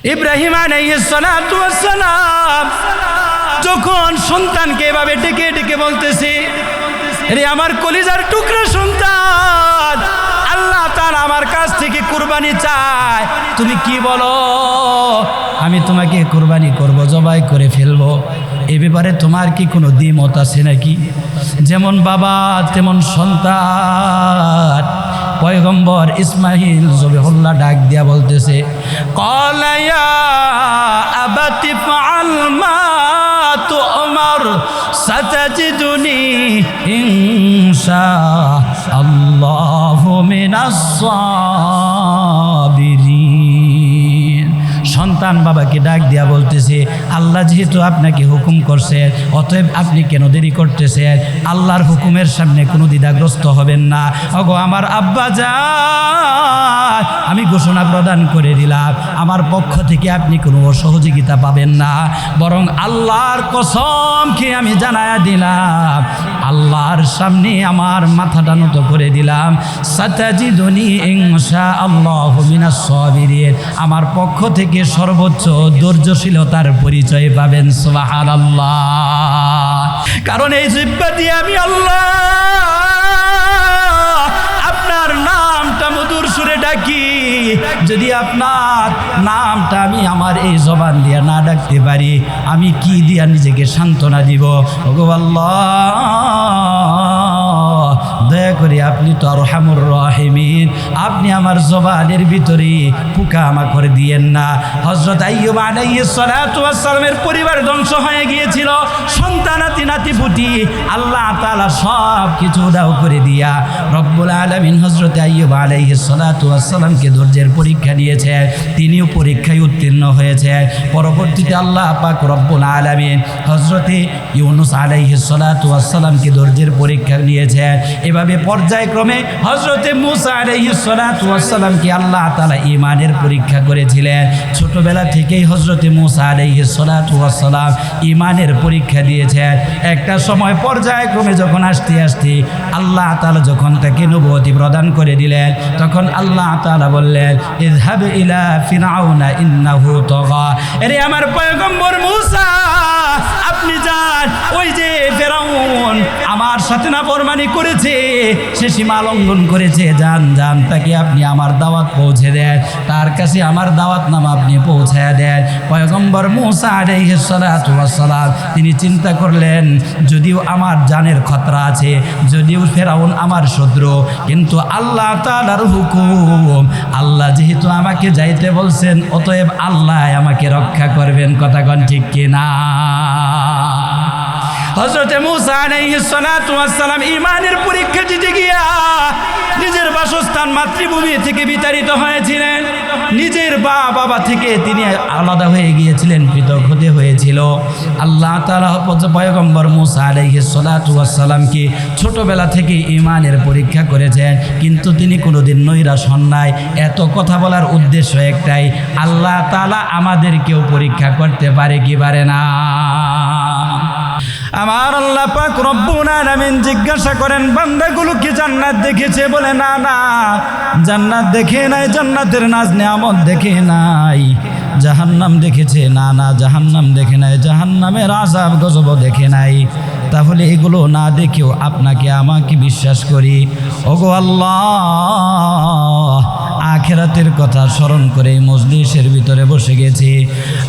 ইব্রাহিম আলাইহিস সালাতু ওয়াস সালাম যখন সন্তানকে এভাবে ডেকে ডেকে বলতেছে, রে আমার কলিজার টুকরা সন্তান, আল্লাহ তাআলা আমার কাছ থেকে কুরবানি চায়, তুমি কি বলো? আমি তোমাকে কুরবানি করব, জবাই করে ফেলবো। এ ব্যাপারে তোমার কি কোনো দ্বিমত আছে নাকি? যেমন বাবা তেমন সন্তান। পয়গম্বর ইসমাইল জবিহুল্লাহ ডাক দিয়া বলতেছে, ক্বালা ইয়া আবাতি ফাআল মা তু'মার সাতাজিদুনি ইনশাআল্লাহু মিনাস সাবিরিন। সন্তান বাবাকে ডাক দিয়া বলতেছে, আল্লাহ যেহেতু আপনাকে হুকুম করছে, অতএব আপনি কেন দেরি করতেছেন? আল্লাহর হুকুমের সামনে কোনো দ্বিধাগ্রস্ত হবেন না। ওগো আমার আব্বা যান, আমি ঘোষণা প্রদান করে দিলাম, আমার পক্ষ থেকে আপনি কোনো সহযোগিতা পাবেন না, বরং আল্লাহর কসম খেয়ে আমি জানায়া দিলাম, আল্লাহর সামনে আমার মাথাটা নত করে দিলাম, সাতাজিদুনি ইনশাআল্লাহু মিনাস সাবিরিন, আমার পক্ষ থেকে সর্বোচ্চ ধৈর্যশীলতার পরিচয় পাবেন। সুবহানাল্লাহ। কারণ এই জিহ্বা দিয়ে আমি আল্লাহ আপনার নামটা মধুর সুরে ডাকি। যদি আপনার নামটা আমি আমার এই জবান দিয়ে না ডাকতে পারি, আমি কি দিয়া নিজেকে সান্ত্বনা দিব? ওগো আল্লাহ, দয়া করে আপনি তো আরহামুর রাহিমিন, আপনি আমার জবানের ভিতরে ফুকা আমা করে দিয়েন না। হযরত আইয়ুব আলাইহিস সালাতু ওয়াস সালামের পরিবার ধ্বংস হয়ে গিয়েছিল, সন্তানাতি নাতিপুতি আল্লাহ তাআলা সব কিছু দাও করে দিয়া রব্বুল আলামিন হযরত আইয়ুব আলাইহিস সালাতু ওয়াস সালামকে ধৈর্যের পরীক্ষা নিয়েছে, তিনিও পরীক্ষায় উত্তীর্ণ হয়েছে। পরবর্তীতে আল্লাহ পাক রব্বুল আলামিন হযরত ইউনূস আলাইহিস সালাতু ওয়াস সালামকে ধৈর্যের পরীক্ষা নিয়েছে। এভাবে পর্যায়ক্রমে হযরত মূসা আলাইহিস সালাতু ওয়াস সালামকে আল্লাহ তাআলা ঈমানের পরীক্ষা করেছিলেন। ছোটবেলা থেকেই হযরত মূসা আলাইহিস সালাতু ওয়াস সালাম ঈমানের পরীক্ষা দিয়েছেন। একটা সময় পর্যায়ক্রমে যখন আস্তে আস্তে আল্লাহ তাআলা যখন তাকে নবুয়তি প্রদান করে দিলেন, তখন আল্লাহ তাআলা বললেন, ইযহাব ইলা ফিরআউনা ইন্নাহু তাগা। আরে আমার পয়গম্বর মূসা, আপনি যান, ওই যে ফিরআউন আমার সাথে নাফরমানি করেছে, সে সীমা লঙ্ঘন করেছে, যান যান, তাকে আপনি আমার দাওয়াত পৌঁছে দেন, তার কাছে আমার দাওয়াত নামা আপনি পৌঁছায় দেন। পয়গম্বর মূসা আলাইহিস সালাতু ওয়াস সালাম তিনি চিন্তা করলেন, যদিও আমার জানের খতরা আছে, যদিও ফিরআউন আমার শত্রু, কিন্তু আল্লাহ তাআলার হুকুম, আল্লাহ যেহেতু আমাকে যাইতে বলছেন, অতএব আল্লাহ আমাকে রক্ষা করবেন। কথা কোন ঠিক কিনা? হযরত মূসা আলাইহিস সালাতু ওয়াস সালাম ঈমানের পরীক্ষা দিতে গিয়া নিজের বাসস্থান মাতৃভূমি থেকে বিতাড়িত হয়েছিলেন, নিজের বাবা থেকে তিনি আলাদা হয়ে গিয়েছিলেন, পৃথক হতে হয়েছিল। আল্লাহ তাআলা পয়গম্বর মূসা আলাইহিস সালাতু ওয়াস সালামকে ছোটবেলা থেকে ঈমানের পরীক্ষা করেছেন, কিন্তু তিনি কোনোদিন নৈরাশ হন নাই। এত কথা বলার উদ্দেশ্য একটাই, আল্লাহ তাআলা আমাদেরকেও পরীক্ষা করতে পারে কি পারে না? আমার আল্লাহ পাক রব্বুল আলামিন জিজ্ঞাসা করেন, বান্দাগুলো কি জান্নাত দেখেছে? বলে না না, জান্নাত দেখে নাই, জান্নাতের নাজ নেয়ামত দেখে নাই। জাহান্নাম দেখেছে? না না, জাহান্নাম দেখে নাই, জাহান্নামের আযাব গজব দেখে নাই। তাহলে এগুলো না দেখেও আপনাকে আমাকে বিশ্বাস করি। ওগো আল্লাহ, আখিরাতের কথা স্মরণ করে মজলিসের ভিতরে বসে গেছি।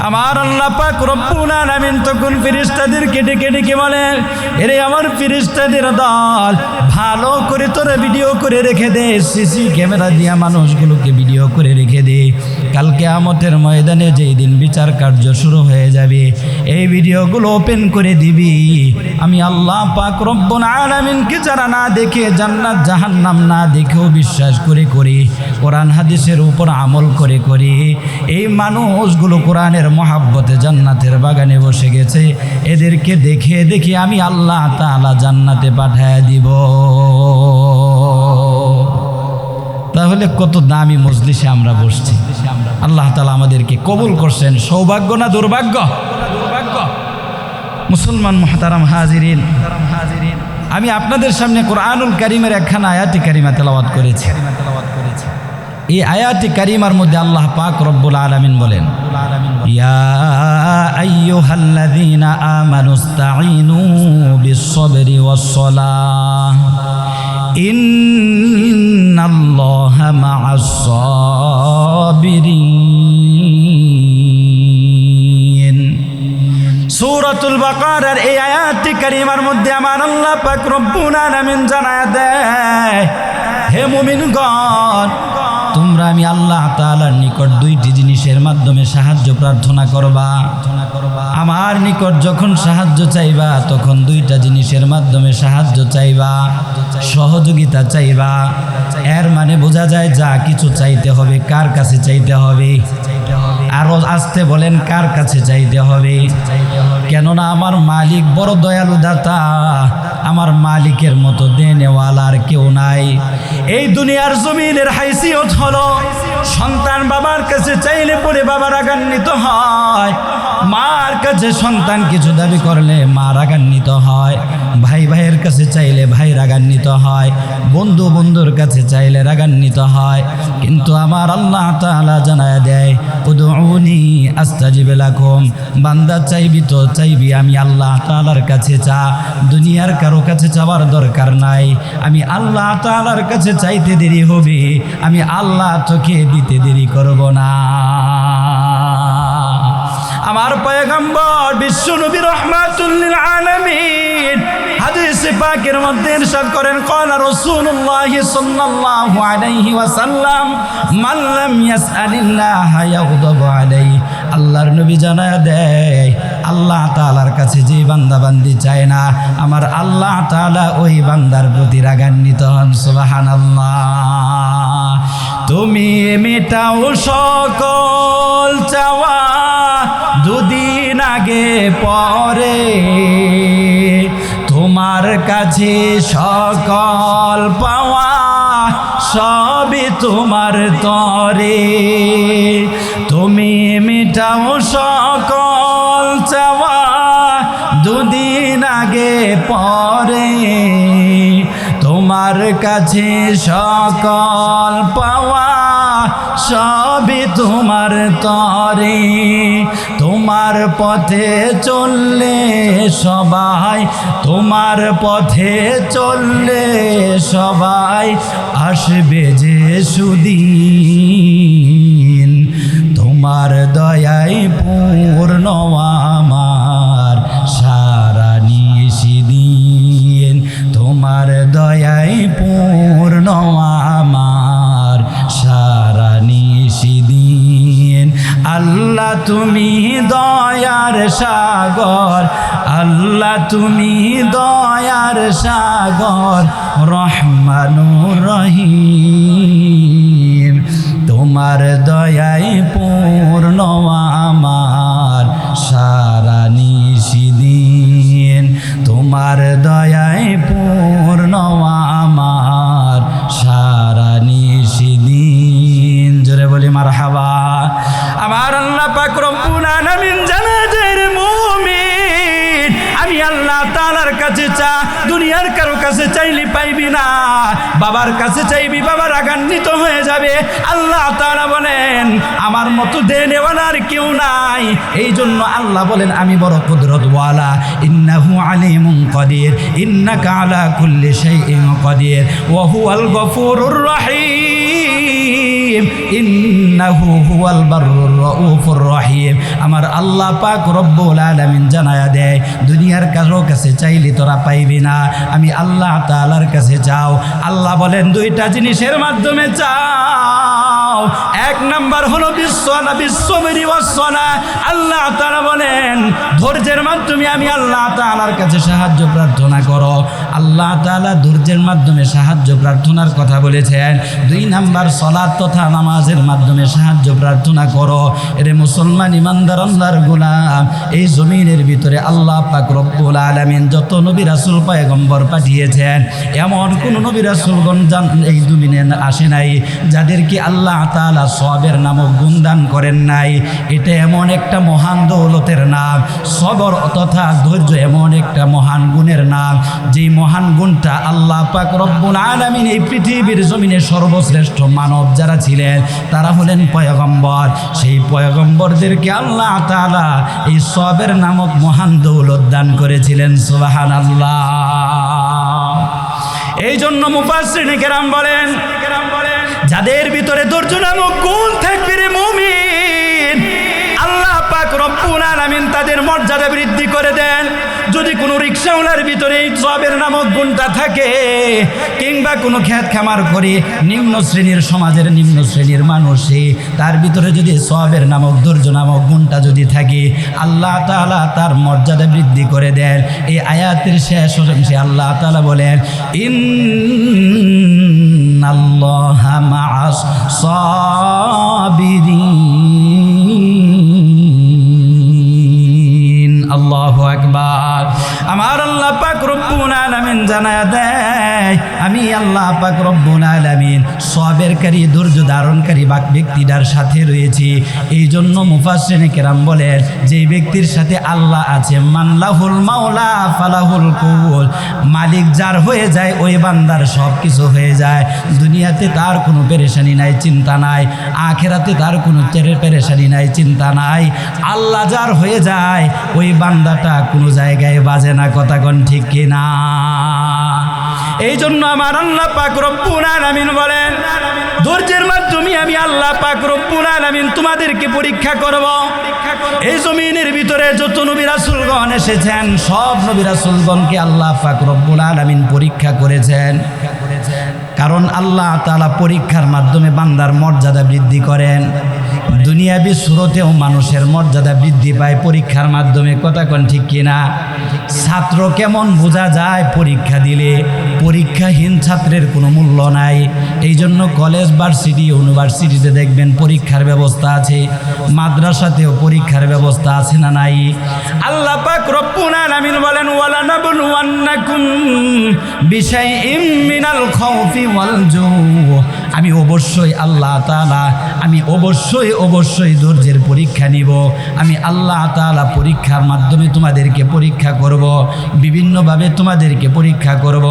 আমার আল্লাহ পাক রব্বুল আলামিন তখন ফেরেশতাদেরকে ডেকে ডেকে বলেন, এরে আমার ফেরেশতাদের দল, ভালো করে তোরা ভিডিও করে রেখে দে, সিসি ক্যামেরা দিয়া মানুষগুলোকে ভিডিও করে রেখে দে। কাল কিয়ামতের ময়দানে যেই দিন বিচার কার্য শুরু হয়ে যাবে, এই ভিডিওগুলো ওপেন করে দিবি। আমি আল্লাহ পাক রব্বুল আলামিনকে যারা না দেখে, জান্নাত জাহান্নাম না দেখেও বিশ্বাস করে কোরআন হাদিসের উপর আমল করে এই মানুষগুলো কোরআনের মহাব্বতে জান্নাতের বাগানে বসে গেছে, এদেরকে দেখে দেখে আমি আল্লাহ তাআলা জান্নাতে পাঠায় দিব। তাহলে কত দামি মজলিসে আমরা বসছি। আল্লাহ তাআলা আমাদেরকে কবুল করছেন। সৌভাগ্য না দুর্ভাগ্য? মুসলমান মুহতারাম হাজিরিন, আমি আপনাদের সামনে কোরআনুল কারীমের একখানা আয়াতে কারিমা তেলাওয়াত করেছি। এই আয়াতে কারিমার মধ্যে আল্লাহ পাক রব্বুল আলামিন বলেন, ইয়া আইয়ুহাল্লাযীনা আমানুস্তাঈনু বিস-সাবরি ওয়াস-সালাহ ইন্নাল্লাহা মা'আস-সাবিরিন। সূরাতুল বাকারার এই আয়াতটি কারিমার মধ্যে আমার আল্লাহ পাক রব্বুল আলামিন জানায় দেয়, হে মুমিনগণ, তোমরা আমি আল্লাহ তাআলার নিকট দুইটি জিনিসের মাধ্যমে সাহায্য প্রার্থনা করবা। আমার নিকট যখন সাহায্য চাইবা তখন দুইটা জিনিসের মাধ্যমে সাহায্য চাইবা, সহযোগিতা চাইবা। এর মানে বোঝা যায় যা কিছু চাইতে হবে কার কাছে চাইতে হবে? আরো আসতে বলেন, কার কাছে চাইতে হবে? কেননা আমার মালিক বড় দয়ালু দাতা, আমার মালিকের মতো দেনেওয়ালা আর কেউ নাই। এই দুনিয়ার জমিনের হাইসিয়ত হলো সন্তান বাবার কাছে চাইলে পরে বাবা রাগান্বিত হয়, মার কাছে সন্তান কিছু দাবি করলে মা রাগান্বিত হয়, ভাই ভাইয়ের কাছে চাইলে ভাই রাগান্বিত হয়, বন্ধু বন্ধুর কাছে চাইলে রাগান্বিত হয়। কিন্তু আমার আল্লাহ তাআলা জানায় দেয়, উদউনি আস্তাজিব লাকুম, বান্দা চাইবি তো চাইবি আমি আল্লাহ তাআলার কাছে চা, দুনিয়ার কারো কাছে চাওয়ার দরকার নাই। আমি আল্লাহ তাআলার কাছে চাইতে দেরি হবে, আমি আল্লাহ তোকে দিতে দেরি করব না। আমার পয়গম্বর বিশ্বনবী রাহমাতুল লিল আলামিন হাদিসে পাকের মধ্যে ইরশাদ করেন, ক্বালা রাসূলুল্লাহ সাল্লাল্লাহু আলাইহি ওয়াসাল্লাম, মান লাম ইয়াসআলিল্লাহ ইয়াগদাবু আলাইহি। আল্লাহর নবী জানায় দেয়, আল্লাহ তাআলার কাছে যে বান্দা বান্দি চায় না, আমার আল্লাহ তাআলা ওই বান্দার প্রতি রাগান্বিত হন। সুবহানাল্লাহ। তুমি মেটাও সকল চাওয়া দুদিন আগে পরে, তোমার কাছে সকল পাওয়া সবই তোমার তরে। তুমি মেটাও সকল চাওয়া দুদিন আগে পরে, তোমার কাছে সকল পাওয়া সবই তোমার তরে। তোমার পথে চললে সবাই, তোমার পথে চললে সবাই আসবে যে সুদিন। তোমার দয়ায় পূর্ণ আমার সারা নিশিদিন, তোমার দয়ায় পূর্ণ আমার সারা নিশিদিন। আল্লাহ তুমি দয়ার সাগর, আল্লাহ তুমি দয়ার সাগর, রহমানুর রহিম। তোমার দয়ায় পূর্ণ আমার সারা নিশিদিন, তোমার দয়ায় পূর্ণ আমার সারা নিশিদিন। জোরে বলি মারহাবা। আমার আল্লাহ পাক রব্বুল আলামিন জানাজের মুমিন, আমি আল্লাহ তাআলার কাছে চা, দুনিয়ার কারো কাছে চাইলে পাইবি না। বাবার কাছে চাইবি, বাবা রাগান্বিত হয়ে যাবে। আল্লাহ তাআলা বলেন, আমার মতো দেনেওয়ালা আর কেউ নাই। এই জন্য আল্লাহ বলেন, আমি বড় কুদরতওয়ালা। ইন্নাহু আলিমুন কাদির, ইন্নাকা আলা কুল্লি শাইইন কাদির, ওয়া হুয়াল গফুরুর রহিম, ইন্নাহু হুয়াল বাররুর রাউফুর রহিম। আমার আল্লাহ পাক রব্বুল আলামিন জানায়া দেয়, দুনিয়ার কারো কাছে চাইলে তোরা পাইবি না, আমি আল্লাহ তাআলার কাছে যাও। আল্লাহ বলেন দুইটা জিনিসের মাধ্যমে চাও। এক নাম্বার হলো বিশ্ববরি ওয়াসসালা। আল্লাহ তাআলা বলেন ধৈর্যের মাধ্যমে আমি আল্লাহ তাআলার কাছে সাহায্য প্রার্থনা করো। আল্লাহ তাআলা ধৈর্যের মাধ্যমে সাহায্য প্রার্থনার কথা বলেছেন। দুই নাম্বার সালাত তথা নামাজের মাধ্যমে সাহায্য প্রার্থনা করো। এরে মুসলমান ইমানদার আল্লাহর গোলাম, এই জমিনের ভিতরে আল্লাহ পাক রব্বুল আলামিন যত নবী রাসূল পয়গম্বর পাঠিয়েছেন, এমন কোন নবী রাসূলগণ এই দুনিয়ায় আসে নাই যাদেরকে আল্লাহ তাআলা সবের নামক গুণ দান করেন নাই। এটা এমন একটা মহান দৌলতের নাম। সবর তথা ধৈর্য এমন একটা মহান গুণের নাম, যেই মহান মহান গুণটা আল্লাহ পাক রব্বুল আলামিন এই পৃথিবীর জমিনে সর্বশ্রেষ্ঠ মানব যারা ছিলেন তারা হলেন পয়গম্বর। সেই পয়গম্বরদেরকে আল্লাহ তাআলা এই সবের নামক মহান দৌলত দান করেছিলেন। সুবহানাল্লাহ। এই জন্য মুফাসসিরিনে কেরাম বলেন, যাদের ভিতরে ধৈর্য নামক গুণ থাকবে রে মুমিন, আল্লাহ পাক রব্বুল আলামিন তাদের মর্যাদা বৃদ্ধি করে দেন। যদি কোনো রিক্সাওয়ালার ভিতরে এই সবের নামক গুণটা থাকে, কিংবা কোনো ক্ষেত খামার করে নিম্ন শ্রেণীর সমাজের নিম্ন শ্রেণীর মানুষে তার ভিতরে যদি সবের নামক ধৈর্য নামক গুণটা যদি থাকে, আল্লাহ তাআলা তার মর্যাদা বৃদ্ধি করে দেন। এই আয়াতের শেষ অংশে আল্লাহ তাআলা বলেন, ইন্নাল্লাহা মা'আস সাবিরিন। আল্লাহু আকবার। আমার আল্লাহ পাক রব্বুল আলামিন জানায়া দেয়, আমি আল্লাহ পাক রব্বুল আলামিন সবেরকারী ধৈর্য ধারণকারী ব্যক্তিটার সাথে রয়েছি। এই জন্য মুফাসসিরিনে কেরাম বলেন, যেই ব্যক্তির সাথে আল্লাহ আছে, মানলাহুল মাওলা ফালাহুল কুল, মালিক যার হয়ে যায় ওই বান্দার সব কিছু হয়ে যায়। দুনিয়াতে তার কোনো পেরেশানি নাই, চিন্তা নাই। আখেরাতে তার কোনো পেরেশানি নাই, চিন্তা নাই। আল্লাহ যার হয়ে যায় ওই বান্দাটা কোনো জায়গায় বাজে না। কথা কোন ঠিক কিনা? এই জন্য আমার আল্লাহ পাক রব্বুল আলামিন বলেন, ধৈর্যের মাধ্যমে আমি আল্লাহ পাক রব্বুল আলামিন তোমাদেরকে পরীক্ষা করব। এই জমিনের ভিতরে যত নবী রাসূলগণ এসেছেন, সব নবী রাসূলগণকে আল্লাহ পাক রব্বুল আলামিন পরীক্ষা করেছেন। কারণ আল্লাহ তাআলা পরীক্ষার মাধ্যমে বান্দার মর্যাদা বৃদ্ধি করেন। দুনিয়াবি সুরতেও মানুষের মর্যাদা বৃদ্ধি পায় পরীক্ষার মাধ্যমে। কথা কোন ঠিক কিনা? ছাত্র কেমন বোঝা যায়? পরীক্ষা দিলে। পরীক্ষাহীন ছাত্রের কোনো মূল্য নাই। এই জন্য কলেজ, ভার্সিটি, ইউনিভার্সিটিতে দেখবেন পরীক্ষার ব্যবস্থা আছে, মাদ্রাসাতেও পরীক্ষার ব্যবস্থা আছে না নাই? আল্লাহ পাক রব্বুল আলামিন বলেন, ওয়ালা নাবলুওয়ান্নাকুম বিশাইইম মিনাল খাউফি ওয়াল জু। আমি অবশ্যই আল্লাহ তাআলা, আমি অবশ্যই ধৈর্যের পরীক্ষা নিব। আমি আল্লাহ তাআলা পরীক্ষার মাধ্যমে তোমাদেরকে পরীক্ষা করব, বিভিন্নভাবে তোমাদেরকে পরীক্ষা করব।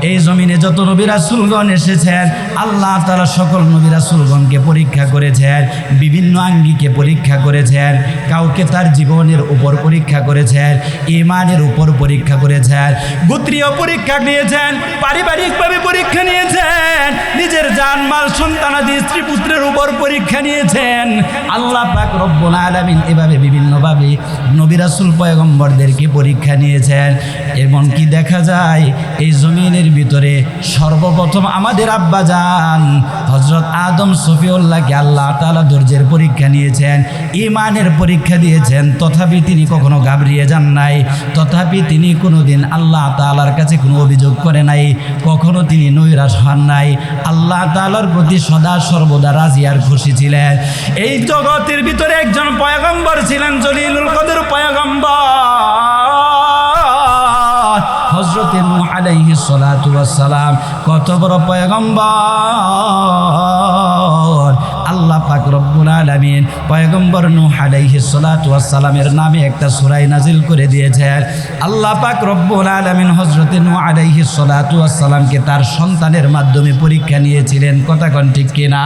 এই জমিনে যত নবী রাসূলগণ এসেছেন, আল্লাহ তাআলা সকল নবী রাসূলগণকে পরীক্ষা করেছেন, বিভিন্ন আঙ্গিকে পরীক্ষা করেছেন। কাউকে তার জীবনের উপর পরীক্ষা করেছেন, ঈমানের উপর পরীক্ষা করেছেন, গোত্রীয় পরীক্ষা নিয়েছেন, পারিবারিকভাবে পরীক্ষা নিয়েছেন, নিজের জানমাল সন্তানাদি স্ত্রী পুত্রের উপর পরীক্ষা নিয়েছেন। আল্লাহ পাক রব্বুল আলামিন এভাবে বিভিন্নভাবে নবী রাসূল পয়গম্বরদেরকে পরীক্ষা নিয়েছেন। এমনকি দেখা যায় এই জমিনের ভিতরে সর্বপ্রথম আমাদের আব্বাজান হযরত আদম সফিউল্লাহকে আল্লাহ তাআলা ধৈর্যের পরীক্ষা নিয়েছেন, ঈমানের পরীক্ষা দিয়েছেন। তথাপি তিনি কখনো ঘাবড়িয়ে যান নাই, তথাপি তিনি কোনোদিন আল্লাহ তাআলার কাছে কোনো অভিযোগ করে নাই, কখনো তিনি নৈরাশ হন নাই। আল্লাহ তাআলার প্রতি সদা সর্বদা রাজি আর খুশি ছিলেন। এই জগতের ভিতরে একজন পয়গম্বর ছিলেন, জলিলুল কদর পয়গম্বর হযরত নূহ আলাইহিস সালাতু ওয়াস সালাম। কত বড় পয়গম্বর! আল্লাহ পাক রব্বুল আলামিন পয়গম্বর নূহ আলাইহিস সালাতু ওয়াস সালামের নামে একটা সূরা নাজিল করে দিয়েছেন। আল্লাহ পাক রব্বুল আলামিন হযরত নূহ আলাইহিস সালাতু ওয়াস সালামকে তার সন্তানের মাধ্যমে পরীক্ষা নিয়েছিলেন। কথা কোন ঠিক কিনা?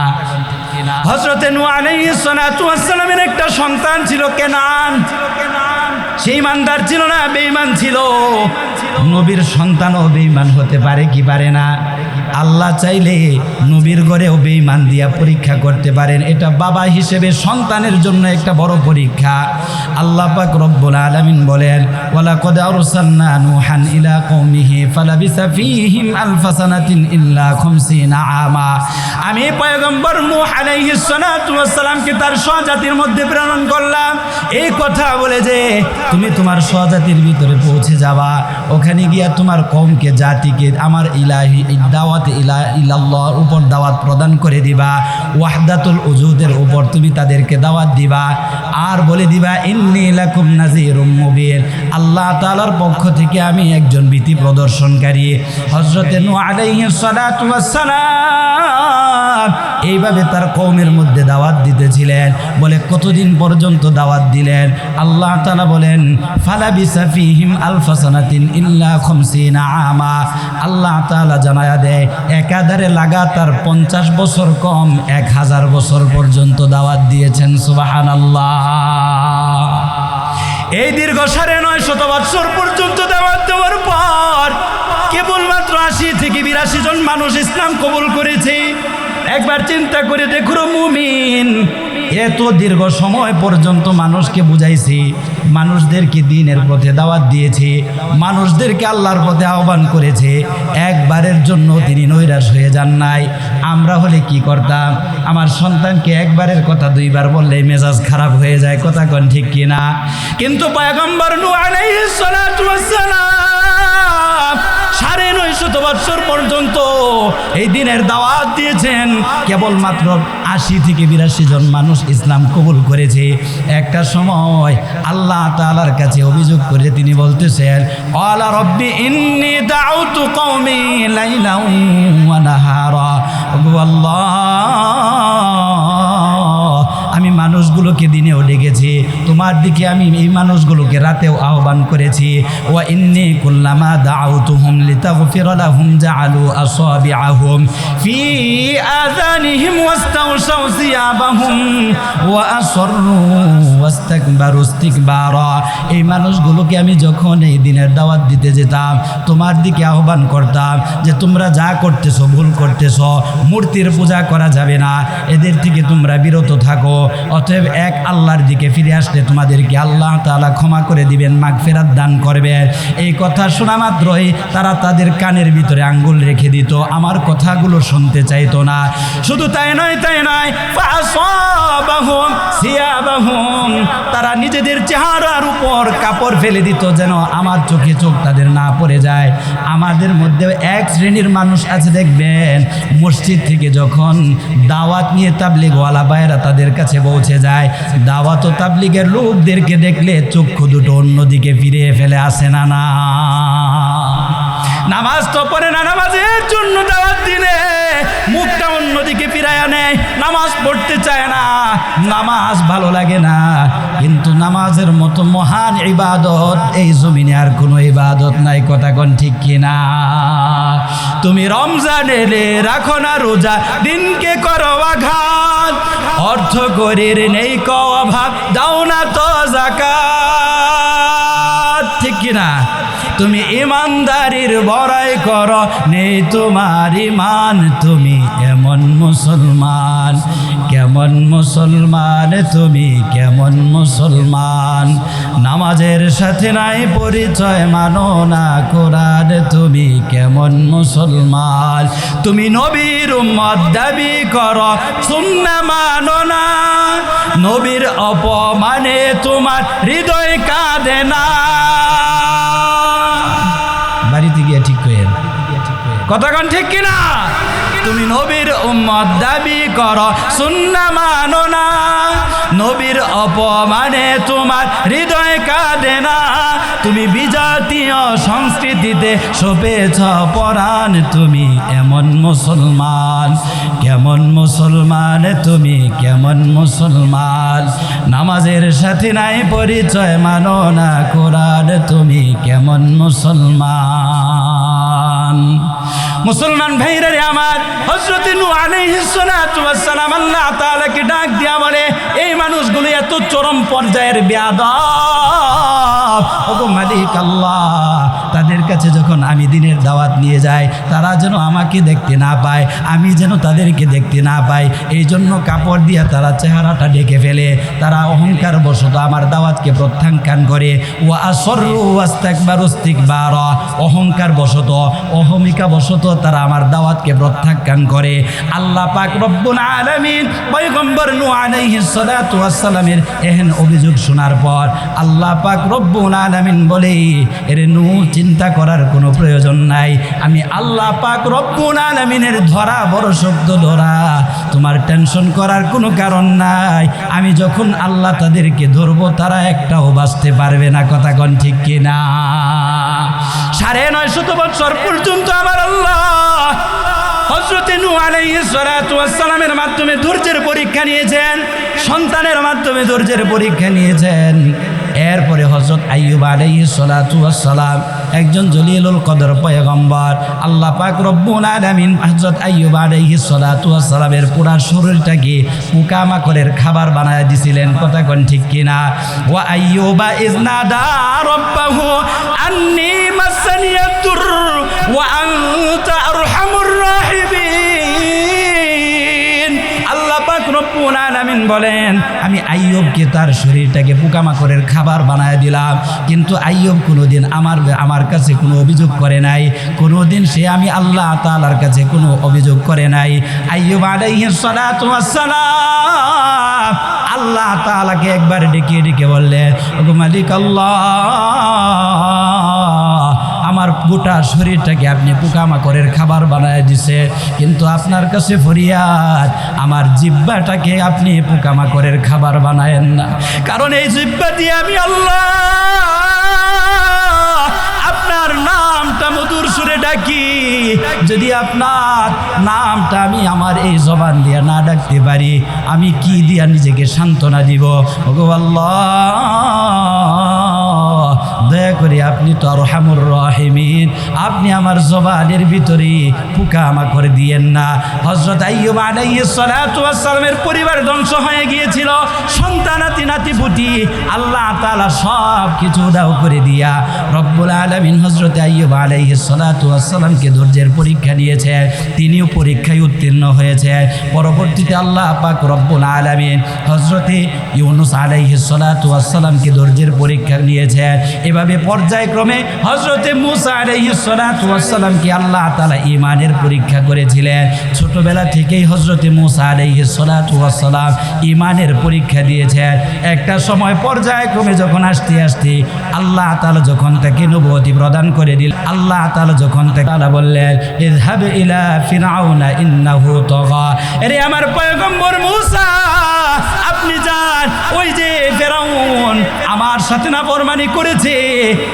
হযরত নূহ আলাইহিস সালাতু ওয়াস সালামের একটা সন্তান ছিল, কেনান। সেই ইমানদার ছিল না, বেঈমান ছিল। নবীর সন্তানও বেঈমান হতে পারে কি পারে না? আল্লাহ চাইলে নবীর ঘরেও বেঈমান দিয়া পরীক্ষা করতে পারেন। এটা বাবা হিসেবে সন্তানের জন্য একটা বড় পরীক্ষা। আল্লাহ পাক রব্বুল আলামিন বলেন, ওয়ালাকাদ আরসালনা নূহান ইলা কওমিহি ফালাবিসা ফীহিম আলফা সানাতিন ইল্লা 50 আমা। আমি পয়গম্বর নূহ আলাইহিস সালাতু ওয়াস সালামকে তার স্বজাতির মধ্যে প্রেরণ করলাম। এই কথা বলে যে তুমি তোমার স্বজাতির ভিতরে পৌঁছে যাবা, ওখানে গিয়া তোমার কওমকে, জাতিকে আমার ইলাহি দাওয়াত ইলাল্লাহর উপর দাওয়াত প্রদান করে দিবা, ওয়াহদাতুল উজুদের উপর তুমি তাদেরকে দাওয়াত দিবা, আর বলে দিবা ইন্নী লাকুম নাযীরুম মুবিন, আল্লাহ তাআলার পক্ষ থেকে আমি একজন ভীতি প্রদর্শনকারী। হযরত নূহ আলাইহিস সালাতু ওয়াস সালাম এইভাবে তার কওমের মধ্যে দাওয়াত দিতেছিলেন। বলে কতদিন পর্যন্ত দাওয়াত দিলেন? আল্লাহ তাআলা বলেন ফালাবিসা ফীহিম আলফা সানাতিন ইল্লা 50 আমা। আল্লাহ তাআলা জানায়া দেয় একাধারে লাগাতার 50 বছর কম 1000 বছর পর্যন্ত দাওয়াত দিয়েছেন। সুবহানাল্লাহ। এই দীর্ঘ 950 বছর পর্যন্ত দাওয়াত দেওয়ার পর কেবলমাত্র 80 থেকে 82 জন মানুষ ইসলাম কবুল করেছে। একবার চিন্তা করে দেখো মুমিন, এত দীর্ঘ সময় পর্যন্ত মানুষকে বুঝাইছি, মানুষদেরকে দ্বীনের পথে দাওয়াত দিয়েছে, মানুষদেরকে আল্লাহর পথে আহ্বান করেছে, একবারের জন্য তিনি নৈরাশ হয়ে যান নাই। আমরা হলে কি করতাম? আমার সন্তানকে একবারের কথা 2 বার বললে মেজাজ খারাপ হয়ে যায়, কথা কোন ঠিক কিনা? কিন্তু পয়গম্বর নূহ আলাইহিস সালাতু ওয়াস সালাম 950 বছর পর্যন্ত এই দিনের দাওয়াত দিয়েছেন। কেবলমাত্র 80 থেকে 82 জন মানুষ ইসলাম কবুল করেছে। একটা সময় আল্লাহ তাআলার কাছে অভিযোগ করে তিনি বলতেছেন আলা রব্বি ইন্নী দাউতু কওমি লাইলান ওয়া নাহারা। আল্লাহ, আমি মানুষগুলোকে দিনেও ডেকেছি, তোমার দিকে আমি এই মানুষগুলোকে রাতেও আহ্বান করেছি। ওয়া ইন্নী কুল্লামা দাউতুহুম লিতাগফিরা লাহুম জাআলু আসাবিআহুম ফি আযানিহিম ওয়াস্তাওসাউ সিয়াবাহুম ওয়া আসররু ওয়াস্তাকবারু ইস্তিকবারা। এই মানুষগুলোকে আমি যখন এই দিনের দাওয়াত দিতে যেতাম, তোমার দিকে আহ্বান করতাম যে তোমরা যা করতেছো ভুল করতেছো, মূর্তির পূজা করা যাবে না, এদের থেকে তোমরা বিরত থাকো, অতএব এক আল্লাহর দিকে ফিরে আসলে তোমাদেরকে আল্লাহ তাআলা ক্ষমা করে দিবেন, মাগফিরাত দান করবেন। এই কথা শোনা মাত্রই তারা তাদের কানের ভিতরে আঙ্গুল রেখে দিত, আমার কথাগুলো শুনতে চাইতো না। শুধু তাই নয় ফাসাবাহুম সিয়াবাহুম, তারা নিজেদের চেহারার উপর কাপড় ফেলে দিত যেন আমার চোখে চোখ তাদের না পড়ে যায়। আমাদের মধ্যে এক শ্রেণীর মানুষ আছে দেখবেন, মসজিদ থেকে যখন দাওয়াত নিয়ে তাবলীগওয়ালা ভাইরা তাদের কাছে পৌঁছে যায়, দাওয়াত ও তাবলীগের লোকদেরকে দেখলে চক্ষু দুটো অন্যদিকে ফিরিয়ে ফেলে, আসে না? না, নামাজ তো পড়ে না, নামাজের জন্য দাওয়াত দিলে মুখটা অন্যদিকে ফিরায়া নেয়, নামাজ পড়তে চায় না, নামাজ ভালো লাগে না। কিন্তু নামাজের মতো মহান ইবাদত এই জমিনে আর কোনো ইবাদত নাই, কথা কোন ঠিক কিনা? তুমি রমজান এলে রাখো না রোজা, দিনকে করো আঘাত, অর্থ করির নেই কো অভাব, দাও না তো যাকাত, ঠিক কিনা? তুমি ইমানদারির বড়াই করো, নেই তোমার ইমান, তুমি এমন মুসলমান, কেমন মুসলমান তুমি, কেমন মুসলমান? নামাজের সাথে নাই পরিচয়, মানো না কোরআন, তুমি কেমন মুসলমান? তুমি নবীর উম্মত দাবি করো, সুন্নাহ মানো না, নবীর অপমানে তোমার হৃদয় কাঁদে না। বাড়িতে গিয়ে ঠিক করেন, কথা কোন ঠিক কিনা? তুমি নবীর উম্মত দাবি করো, সুন্নাহ মানো না, নবীর অপমানে তোমার হৃদয় কাঁদে না। তুমি বিজাতীয় সংস্কৃতিতে সপেছ পরাণ, তুমি এমন মুসলমান, কেমন মুসলমান তুমি, কেমন মুসলমান? নামাজের সাথে নাই পরিচয়, মানো না কোরআন, তুমি কেমন মুসলমান? মুসলমান ভাইরা রে আমার, হযরত নূহ আলাইহিস সালাতু ওয়াস সালাম আল্লাহ তাআলাকে ডাক দিয়া বলে, এই মানুষগুলো এত চরম পর্যায়ের বেয়াদব, ওগো মালিক আল্লাহ, তাদের কাছে যখন আমি দিনের দাওয়াত নিয়ে যাই, তারা যেন আমাকে দেখতে না পায়, আমি যেন তাদেরকে দেখতে না পাই, এই জন্য কাপড় দিয়া তারা চেহারাটা ঢেকে ফেলে, তারা অহংকার বশত আমার দাওয়াতকে প্রত্যাখ্যান করে। ওয়া আসররু ওয়াস্তাকবারু ইস্তিকবারা, অহংকার বশত, অহমিকা বশত তারা আমার দাওয়াতকে প্রত্যাখ্যান করে। আল্লাহ পাক রব্বুল আলামিন পয়গম্বর নূহ আলাইহিস সালাতু ওয়াস সালামের এহেন অভিযোগ শোনার পর আল্লাহ পাক রব্বুল আলামিন বলে, এরে নূহ, চিন্তা করার কোনো প্রয়োজন নাই, আমি আল্লাহ পাক রব্বুল আলামিনের ধরা বড় শক্ত ধরা, তোমার টেনশন করার কোনো কারণ নাই। আমি যখন আল্লাহ তাদেরকে ধরবো, তারা একটাও বাঁচতে পারবে না, কথা কোন ঠিক কিনা? 950 বছর পর্যন্ত আমার আল্লাহ হযরতে নূহ আলাইহিস সালাতু ওয়াস সালামের মাধ্যমে ধৈর্যের পরীক্ষা নিয়েছেন, সন্তানের মাধ্যমে ধৈর্যের পরীক্ষা নিয়েছেন। এরপরে হযরত আইয়ুব আলাইহিস সালাতু ওয়াস সালাম একজন জলিলুল কদর পয়গম্বর, আল্লাহ পাক রব্বুল আলামিন হযরত আইয়ুব আলাইহিস সালাতু ওয়াস সালামের পুরা শরীরটাকে পোকামাকড়ের খাবার বানায় দিছিলেন। কথা কোন ঠিক কিনা? ওয়া আইয়ুবা ইজনাদা রাব্বাহু আন্নী মাসানিয়াদ দুর ওয়া আনতা আরহামুর রাহিমিন। আল্লাহ পাক রব্বুল আলামিন বলেন, আমি আইয়ুবকে তার শরীরটাকে পোকামাকড়ের খাবার বানায় দিলাম, কিন্তু আইয়ুব কোনোদিন আমার কাছে কোনো অভিযোগ করে নাই, কোনোদিন সে আমি আল্লাহ তাআলার কাছে কোনো অভিযোগ করে নাই। আইয়ুব আলাইহিস সালাতু ওয়াস সালাম আল্লাহ তাআলাকে একবার ডেকে ডেকে বললেন, ওগো মালিক আল্লাহ, আমার গোটা শরীরটাকে আপনি পোকামাকড়ের খাবার বানায় দিছে, কিন্তু আপনার কাছে ফরিয়াদ, আমার জিহ্বাটাকে আপনি পোকামাকড়ের খাবার বানায়েন না, কারণ এই জিহ্বা দিয়ে আমি আল্লাহ আপনার নামটা মধুর সুরে ডাকি। যদি আপনার নামটা আমি আমার এই জবান দিয়ে না ডাকতে পারি, আমি কি দিয়া নিজেকে সান্ত্বনা দিব? ওগো আল্লাহ, দয়া করে আপনি তো আরহামুর রাহিমিন, আপনি আমার জবানের ভিতরে পোকামাকড় দিয়েন না। হযরত আইয়ুব আলাইহিস সালাতু ওয়াস সালামের পরিবার ধ্বংস হয়ে গিয়েছিল, সন্তানাতি নাতিপুতি আল্লাহ তাআলা সব কিছু দাও করে দিয়া রব্বুল আলামিন হযরত আইয়ুব আলাইহিস সালাতু ওয়াস সালামকে ধৈর্যের পরীক্ষা নিয়েছে, তিনিও পরীক্ষায় উত্তীর্ণ হয়েছে। পরবর্তীতে আল্লাহ পাক রব্বুল আলামিন হযরতে ইউনুস আলাইহিস সালাতু ওয়াস সালামকে ধৈর্যের পরীক্ষা নিয়েছে। এভাবে পর্যায়ক্রমে হযরতে মূসা আলাইহিস সালাতু ওয়াস সালামকে আল্লাহ তাআলা ঈমানের পরীক্ষা করেছিলেন। ছোটবেলা থেকেই হযরতে মূসা আলাইহিস সালাতু ওয়াস সালাম ঈমানের পরীক্ষা দিয়েছেন। একটা সময় পর্যায়ক্রমে যখন আস্তে আস্তে আল্লাহ তাআলা যখন তাকে নবুয়তি প্রদান করে দিল, আল্লাহ তাআলা যখন তাকে বললেন, ইযহাব ইলা ফিরআউনা ইন্নাহু তাগা, আরে আমার পয়গম্বর মূসা, আপনি যান, ওই যে ফিরআউন আমার সাথে নাফরমানি করেছে,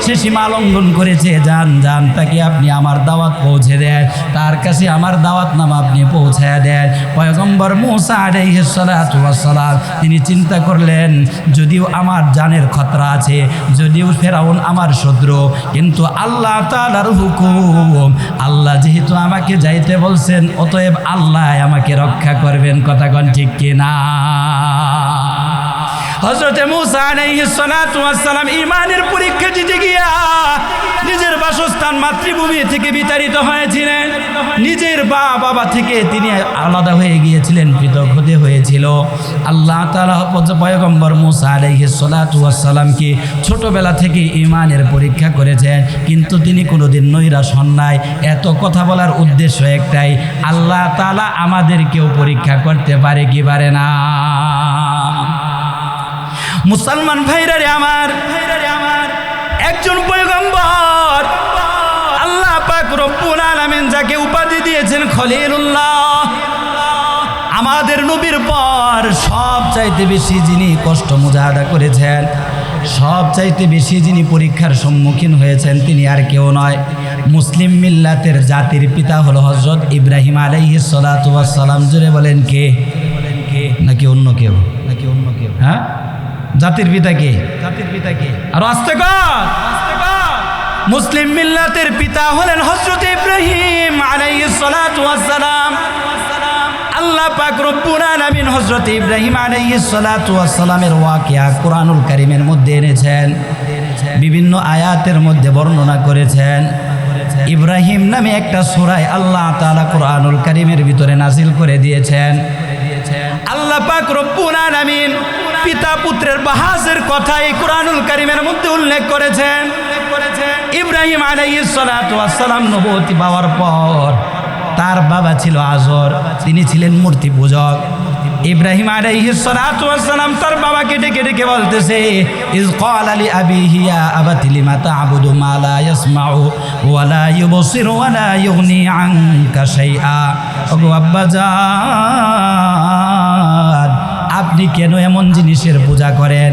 সে সীমা লঙ্ঘন করেছে, যান যান, তাকে আপনি আমার দাওয়াত পৌঁছে দেন, তার কাছে আমার দাওয়াতনামা আপনি পৌঁছায় দেন। পয়গম্বর মূসা আলাইহিস সালাতু ওয়াস সালাম তিনি চিন্তা করলেন, যদিও আমার জানের খতরা আছে, যদিও ফিরআউন আমার শত্রু, কিন্তু আল্লাহ তাআলার হুকুম, আল্লাহ যেহেতু আমাকে যাইতে বলছেন, অতএব আল্লাহ আমাকে রক্ষা করবেন। কথা কোন ঠিক কিনা? হযরতে মূসা আলাইহিস সালাতু ওয়াস সালাম ঈমানের পরীক্ষা দিতে গিয়া নিজের বাসস্থান মাতৃভূমি থেকে বিতাড়িত হয়েছিলেন, নিজের বাবা থেকে তিনি আলাদা হয়ে গিয়েছিলেন, পৃথক হতে হয়েছিল। আল্লাহ তাআলা পয়গম্বর মূসা আলাইহিস সালাতু ওয়াস সালামকে ছোটবেলা থেকে ঈমানের পরীক্ষা করেছেন, কিন্তু তিনি কোনোদিন নৈরাশ হন নাই। এত কথা বলার উদ্দেশ্য একটাই, আল্লাহ তাআলা আমাদেরকেও পরীক্ষা করতে পারে কি পারে না? মুসলমান ভাইরা রে আমার, একজন পয়গম্বর আল্লাহ পাক রব্বুল আলামিন যাকে উপাধি দিয়েছেন খলিলুল্লাহ, আমাদের নবীর পর সব চাইতে বেশি যিনি কষ্ট মুজাহাদা করেছেন, সব চাইতে বেশি যিনি পরীক্ষার সম্মুখীন হয়েছেন, তিনি আর কেউ নয়, মুসলিম মিল্লাতের জাতির পিতা হলো হযরত ইব্রাহিম আলাইহিস সালাতু ওয়াস সালাম। জোরে বলেন কে? নাকি অন্য কেউ? হ্যাঁ, জাতির পিতা কে? আর আস্তে কর, মুসলিম মিল্লাতের পিতা হলেন হযরত ইব্রাহিম আলাইহিস সালাতু ওয়াস সালাম। আল্লাহ পাক রব্বুল আলামিন হযরত ইব্রাহিম আলাইহিস সালাতু ওয়াস সালামের ওয়াকিয়া কুরআনুল কারীমের মধ্যে এনেছেন, বিভিন্ন আয়াতের মধ্যে বর্ণনা করেছেন। ইব্রাহিম নামে একটা সূরায় আল্লাহ তাআলা কুরআনুল কারীমের ভিতরে নাযিল করে দিয়েছেন। আল্লাহ পাক রব্বুল আলামিন পিতা পুত্রের বাহাসের কথা এই কুরআনুল কারীমের মধ্যে উল্লেখ করেছেন। ইব্রাহিম আলাইহিস সালাতু ওয়াস সালাম নবুয়তি পাওয়ার পর তার বাবা ছিল আজর, তিনি ছিলেন মূর্তি পূজক। ইব্রাহিম আলাইহিস সালাতু ওয়াস সালাম তার বাবাকে ডেকে ডেকে বলতেছে, ইজ ক্বালা লি আবিহি ইয়া আবাতি লিমা তা'বুদু মা লা ইয়াসমাউ ওয়া লা ইউবসিরু ওয়া লা ইউগনি আনকা শাইআ। ওগো আব্বা জান, আপনি কেন এমন জিনিসের পূজা করেন?